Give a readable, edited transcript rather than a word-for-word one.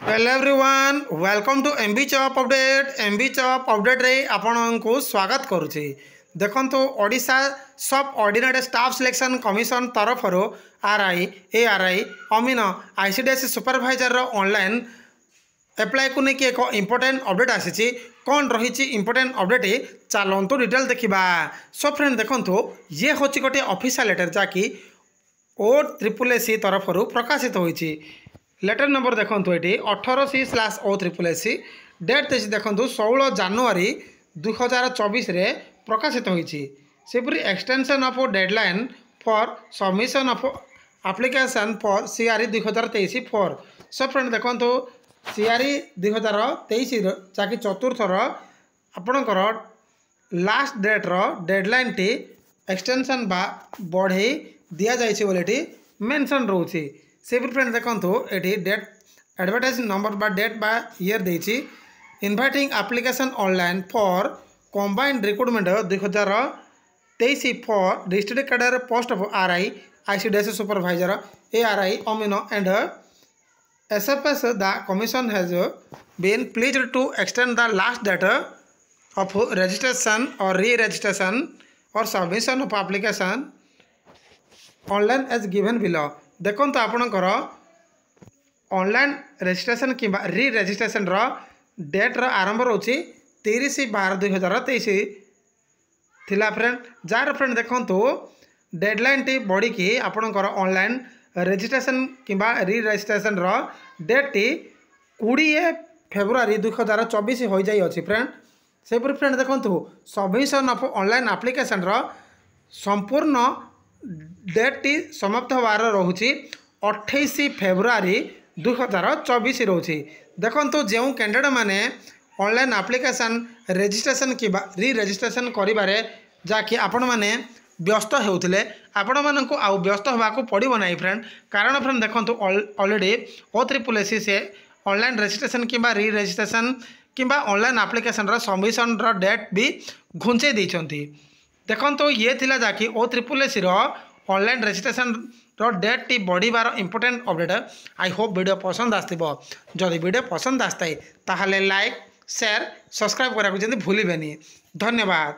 Hello everyone welcome to MB job update रे आपन को स्वागत करुच्ची। देखो Odisha subordinate staff selection commission तरफ RI ARI Amin ICDS supervisor online apply को लेकिन एक इंपोर्टेंट अपडेट आसी कौन रही इंपोर्टेंट अपडेट चलतु डिटेल देखा। सो फ्रेंड देखो ये हूँ गोटे ऑफिशियल लेटर जहाँकि OSSC तरफ प्रकाशित होती। लेटर नंबर देखो ये 18C/OSSC डेट देखो 16 जनवरी 2024 रे प्रकाशित होती। सेपरी extension of deadline for submission of application for CRE 2023 for. So friend देखो CRE 2023 जहाँकि चतुर्थर आपणकर लास्ट डेट्र डेडलाइन टी एक्सटेंशन बा बढ़े दि जाए मेंशन रोचे। से फ्रेंड देखो ये डेट एडवर्टाइज नंबर बा डेट बा ईयर देछि inviting application online for combined recruitment 2023 for district cadre post of RI ICDS supervisor ARI अमीनो and SFS the commission has been pleased to extend the last date of registration or re registration or submission of application online as given below. देखो तो आपणकर online registration कि री registration डेट्र आरंभ रोचे 30/12/2023 थिला friend. Jar friend देखो deadline T बढ़ी कि आपणकर ऑनलाइन रजिस्ट्रेशन कि री रजिस्ट्रेशन डेट टी 20 फेब्रुआरी 2024 हो जाए फ्रेंड। से फ्रेंड देखो सबमिशन ऑफ ऑनलाइन एप्लिकेशन संपूर्ण डेट टी समाप्त होवार रोचे 28 फेब्रुआरी 2024 रोचे। देखो जो कैंडिडेट माने ऑनलाइन एप्लिकेशन रजिस्ट्रेशन कि री रजिस्ट्रेशन करिबारे जाकि आपण माने व्यस्त होउथिले आपण मानकु आउ व्यस्त होबाकू पड़िबो नाही फ्रेंड। कारण फ्रेंड देखो ऑलरेडी OSSC से ऑनलाइन रजिस्ट्रेशन कि री रजिस्ट्रेशन कि ऑनलाइन एप्लिकेशन सबमिशन डेट भी घुंचे देइछंती। देखो ये थिला जाकि OSSC ऑनलाइन रजिस्ट्रेशन डेट टी बढ़िबार important update. I hope video पसंद आसथिबो। जदि वीडियो पसंद आसताई ताहले लाइक शेयर सब्सक्राइब करा को जंदी भूलिबेनी। धन्यवाद।